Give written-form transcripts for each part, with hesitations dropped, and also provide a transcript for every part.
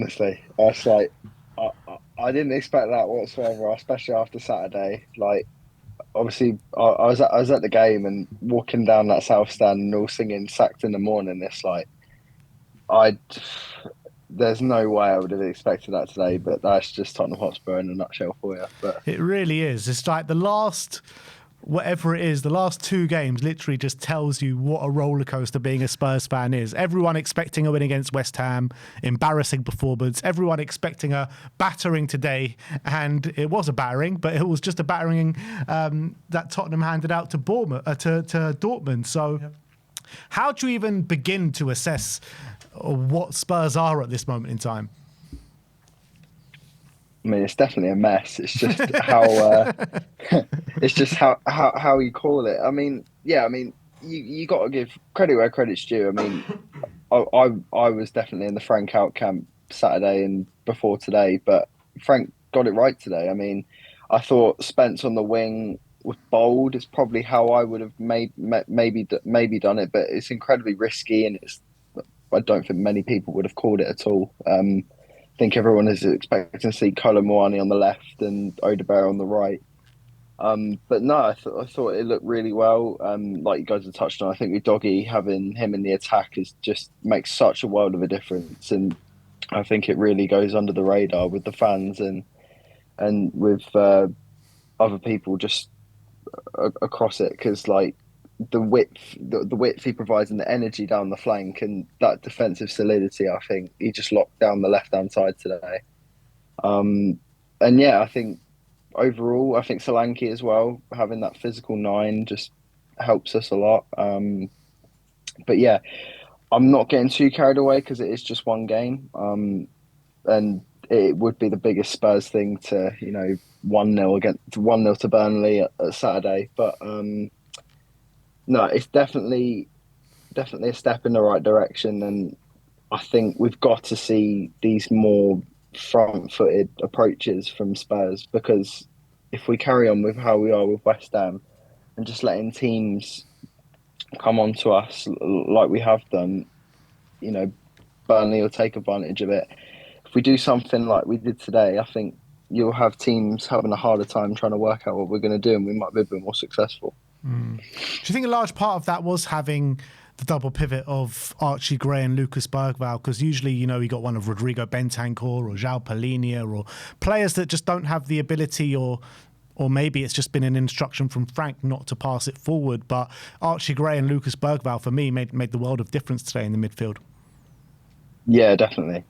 Honestly, it's like I didn't expect that whatsoever, especially after Saturday. Like, obviously, I was at the game and walking down that south stand and all singing "Sacked in the Morning." It's like I, there's no way I would have expected that today, but that's just Tottenham Hotspur in a nutshell for you. But It really is. It's like the last, whatever it is, the last two games literally just tells you what a roller coaster being a Spurs fan is. Everyone expecting a win against West Ham, embarrassing performance. Everyone expecting a battering today, and it was a battering, but it was just a battering that Tottenham handed out to Bournemouth, to Dortmund. So, Yep. how do you even begin to assess what Spurs are at this moment in time? I mean, it's definitely a mess. It's just how it's just how you call it. I mean, yeah, I mean, you got to give credit where credit's due. I mean, I was definitely in the Frank out camp Saturday and before today, but Frank got it right today. I mean, I thought Spence on the wing was bold. It's probably how I would have maybe done it, but it's incredibly risky, and it's I don't think many people would have called it at all. I think everyone is expecting to see Colin Moani on the left and Odegaard on the right. But no, I thought it looked really well. Like you guys have touched on, I think with Doggy having him in the attack is just makes such a world of a difference, and I think it really goes under the radar with the fans and with other people just across it because like the width he provides and the energy down the flank and that defensive solidity, I think he just locked down the left hand side today. Um, and yeah, I think overall, I think Solanke as well, having that physical nine just helps us a lot. But yeah, I'm not getting too carried away because it is just one game. And it would be the biggest Spurs thing to, 1-0 against 1-0 to Burnley at Saturday. But no, it's definitely a step in the right direction. And I think we've got to see these more front-footed approaches from Spurs because if we carry on with how we are with West Ham and just letting teams come on to us like we have done, you know, Burnley will take advantage of it. If we do something like we did today, I think you'll have teams having a harder time trying to work out what we're going to do, and we might be a bit more successful. Do you think a large part of that was having the double pivot of Archie Gray and Lucas Bergvall? Because usually, you got one of Rodrigo Bentancur or João Palhinha or players that just don't have the ability or maybe it's just been an instruction from Frank not to pass it forward. But Archie Gray and Lucas Bergvall, for me, made the world of difference today in the midfield. Yeah, definitely.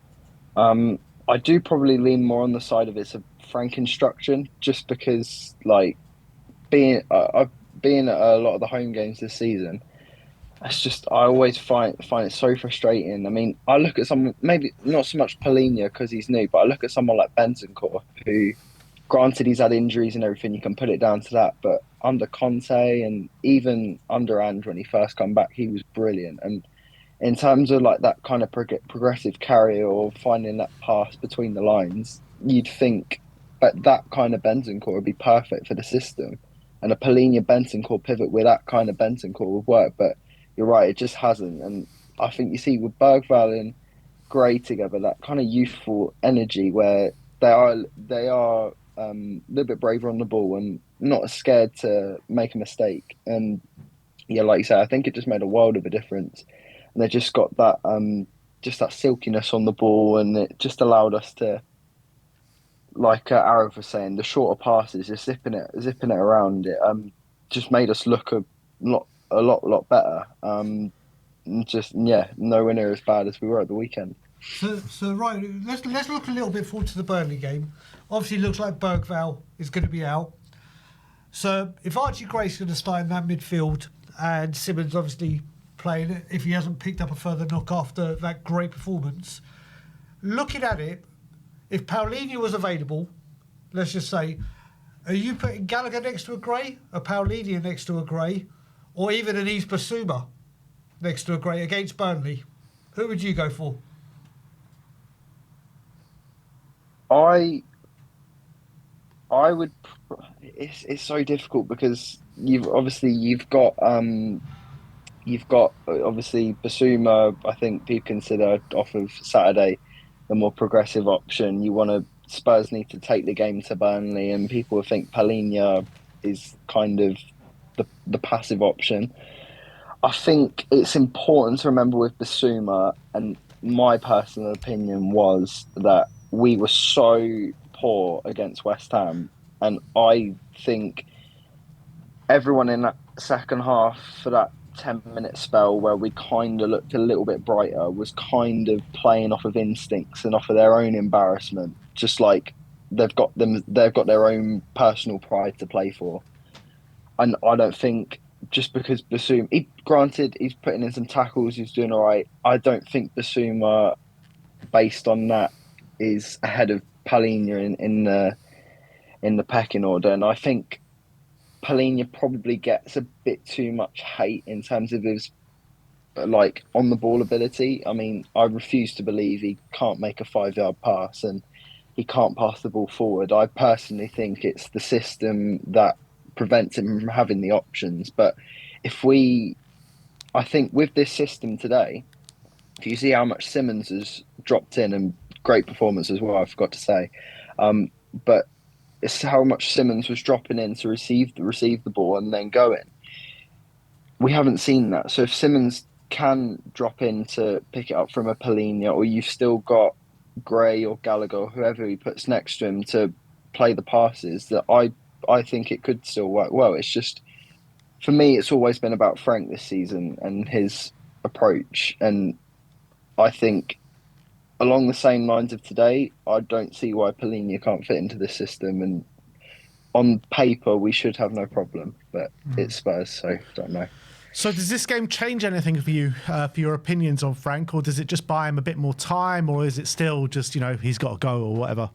I do probably lean more on the side of it's a Frank instruction, just because like I've been at a lot of the home games this season. It's just I always find it so frustrating. I mean, I look at someone maybe not so much Polina because he's new, but I look at someone like Bentancur, who, granted, he's had injuries and everything. You can put it down to that, but under Conte and even under And when he first come back, he was brilliant. And in terms of like that kind of progressive carry or finding that pass between the lines, you'd think that kind of Bentancur would be perfect for the system, and a Polina Bentancur pivot with that kind of Bentancur would work. But you're right, it just hasn't. And I think you see with Bergvall and Gray together, that kind of youthful energy where they are a little bit braver on the ball and not as scared to make a mistake. And yeah, like you say, I think it just made a world of a difference. And they just that silkiness on the ball, and it just allowed us to, like Arif was saying, the shorter passes, just zipping it around. It just made us look a lot better. And just yeah, nowhere near as bad as we were at the weekend. So right, let's look a little bit forward to the Burnley game. Obviously, it looks like Bergvall is going to be out. So if Archie Gray's going to start in that midfield, and Simmons obviously playing, if he hasn't picked up a further knock after that great performance, looking at it, if Paulinho was available, let's just say, are you putting Gallagher next to a Gray, a Paulinho next to a Gray, or even an Yves Bissouma next to a Gray against Burnley? Who would you go for? I I would. It's so difficult because you've got obviously Basuma. I think people consider off of Saturday. the more progressive option. Spurs need to take the game to Burnley, and people think Palhinha is kind of the passive option. I think it's important to remember with Basuma, and my personal opinion was that we were so poor against West Ham, and I think everyone in that second half for that 10-minute spell where we kind of looked a little bit brighter was kind of playing off of instincts and off of their own embarrassment, just like they've got their own personal pride to play for. And I don't think just because granted, he's putting in some tackles, he's doing all right. I don't think Basuma, based on that, is ahead of Palhinha in the pecking order. And I think Palhinha probably gets a bit too much hate in terms of his like on the ball ability. I mean, I refuse to believe he can't make a 5 yard pass and he can't pass the ball forward. I personally think it's the system that prevents him from having the options. But if we, I think with this system today, if you see how much Simmons has dropped in and great performance as well, I forgot to say, but it's how much Simmons was dropping in to receive the ball and then going. We haven't seen that. So if Simmons can drop in to pick it up from a Palhinha, or you've still got Gray or Gallagher, or whoever he puts next to him to play the passes, that I think it could still work well. It's just for me, it's always been about Frank this season and his approach, and I think along the same lines of today, I don't see why Palhinha can't fit into this system. And on paper, we should have no problem, but it's Spurs, so don't know. So does this game change anything for you, for your opinions on Frank, or does it just buy him a bit more time, or is it still just, he's got to go or whatever?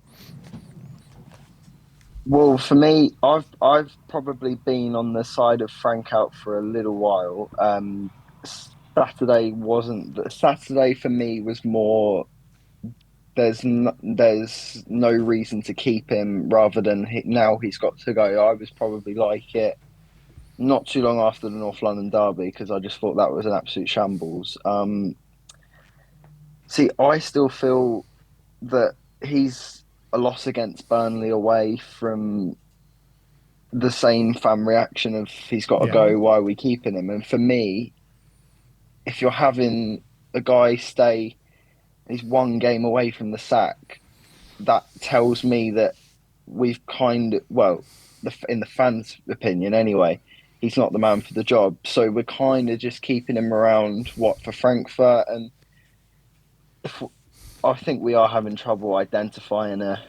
Well, for me, I've probably been on the side of Frank out for a little while. Saturday for me was more. There's no reason to keep him rather than now he's got to go. I was probably like it not too long after the North London derby because I just thought that was an absolute shambles. See, I still feel that he's a loss against Burnley away from the same fan reaction of he's got to go. Why are we keeping him? And for me, if you're having a guy stay, he's one game away from the sack. That tells me that we've in the fans' opinion anyway, he's not the man for the job. So we're kind of just keeping him around for Frankfurt, and I think we are having trouble identifying a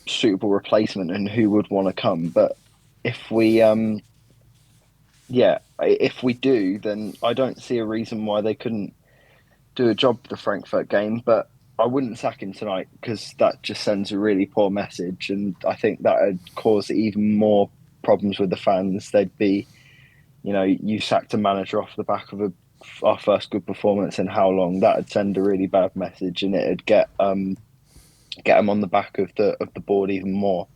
suitable replacement and who would want to come. But if we if we do, then I don't see a reason why they couldn't do a job for the Frankfurt game. But I wouldn't sack him tonight because that just sends a really poor message, and I think that would cause even more problems with the fans. They'd be, you sacked a manager off the back of our first good performance in how long? That would send a really bad message, and it'd get him on the back of the board even more.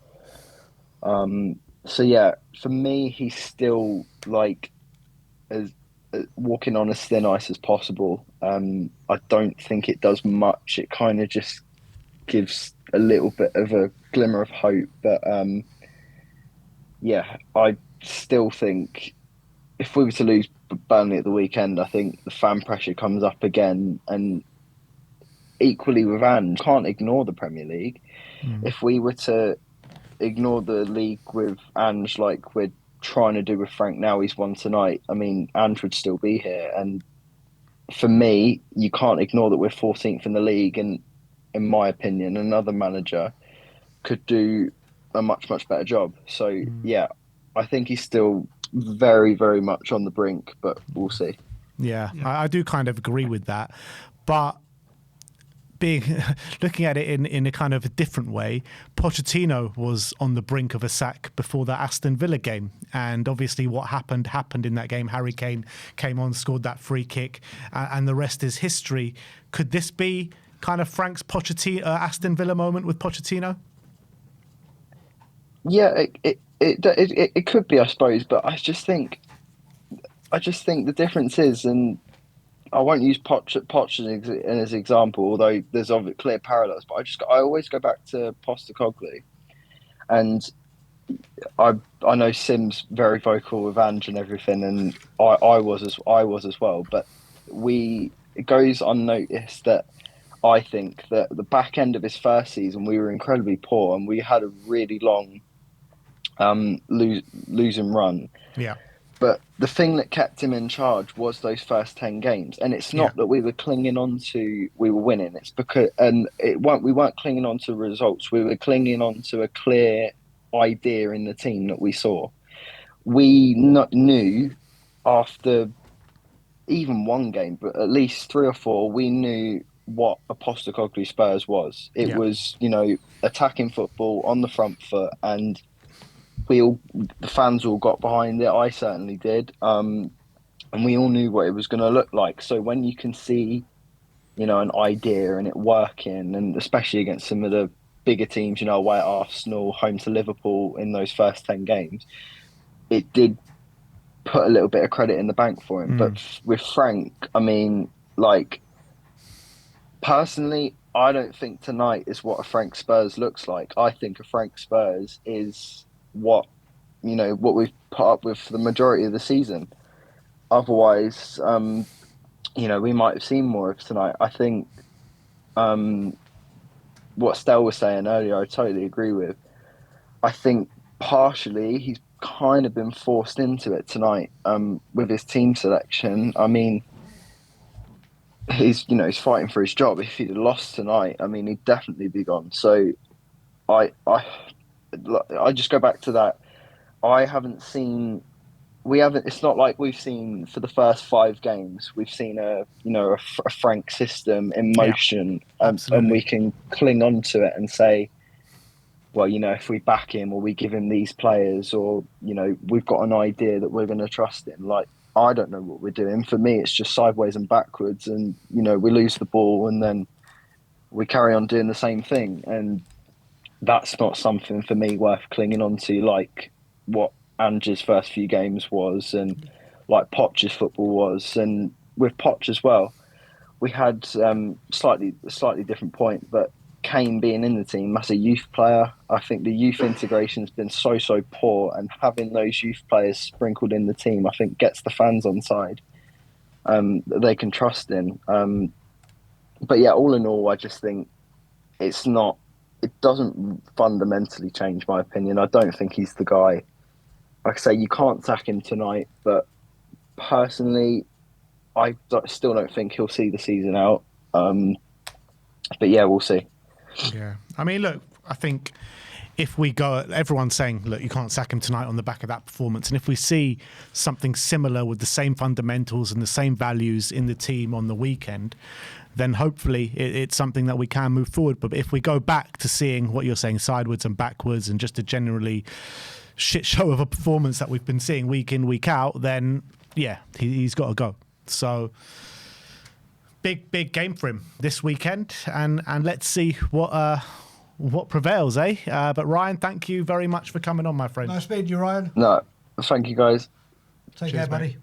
So yeah, for me, he's still like as walking on as thin ice as possible. I don't think it does much. It kind of just gives a little bit of a glimmer of hope. But I still think if we were to lose Burnley at the weekend, I think the fan pressure comes up again. And equally with Ange, can't ignore the Premier League. If we were to ignore the league with Ange like we're trying to do with Frank now, he's won tonight, I mean, Ange would still be here. And for me, you can't ignore that we're 14th in the league, and in my opinion, another manager could do a much, much better job. So I think he's still very, very much on the brink, but we'll see. Yeah. I do kind of agree with that. But looking at it in a kind of a different way, Pochettino was on the brink of a sack before the Aston Villa game, and obviously what happened in that game. Harry Kane came on, scored that free kick, and the rest is history. Could this be kind of Frank's Aston Villa moment with Pochettino? Yeah, it could be, I suppose, but I just think the difference is, and I won't use Poch as example, although there's obviously clear parallels. But I always go back to Postecoglou, and I know Sim's very vocal with Ange and everything, and I was as well. But it goes unnoticed that I think that the back end of his first season we were incredibly poor, and we had a really long losing run. Yeah. But the thing that kept him in charge was those first 10 games. And it's not that we were clinging on to, we were winning. It's because, we weren't clinging on to results. We were clinging on to a clear idea in the team that we saw. We knew after even one game, but at least three or four, we knew what a Postecoglou Spurs was. It was, attacking football on the front foot, and the fans all got behind it. I certainly did, and we all knew what it was going to look like. So when you can see, an idea and it working, and especially against some of the bigger teams, away at Arsenal, home to Liverpool in those first 10 games, it did put a little bit of credit in the bank for him. But with Frank, I mean, personally, I don't think tonight is what a Frank Spurs looks like. I think a Frank Spurs is what we've put up with for the majority of the season. Otherwise, we might have seen more of tonight. I think what Stell was saying earlier, I totally agree with. I think partially he's kind of been forced into it tonight with his team selection. I mean, he's fighting for his job. If he'd lost tonight, I mean, he'd definitely be gone. So I just go back to that. It's not like we've seen for the first 5 games, we've seen a Frank system in motion, and we can cling on to it and say, well, if we back him or we give him these players, or, we've got an idea that we're going to trust him. I don't know what we're doing. For me, it's just sideways and backwards, and, we lose the ball and then we carry on doing the same thing. And that's not something for me worth clinging on to, like what Ange's first few games was, and like Poch's football was. And with Poch as well, we had slightly different point, but Kane being in the team, that's a youth player. I think the youth integration's been so poor, and having those youth players sprinkled in the team, I think gets the fans on side that they can trust in. But yeah, all in all, I just think it doesn't fundamentally change my opinion. I don't think he's the guy. Like I say, you can't sack him tonight, but personally, I still don't think he'll see the season out. But yeah, we'll see. Yeah. I mean, look, I think if we go, everyone's saying, look, you can't sack him tonight on the back of that performance. And if we see something similar with the same fundamentals and the same values in the team on the weekend, then hopefully it's something that we can move forward. But if we go back to seeing what you're saying, sideways and backwards, and just a generally shit show of a performance that we've been seeing week in, week out, then yeah, he's got to go. So big game for him this weekend, and let's see what prevails, eh? But Ryan, thank you very much for coming on, my friend. Nice meeting you, Ryan. No, thank you guys. Take care, buddy. Mate.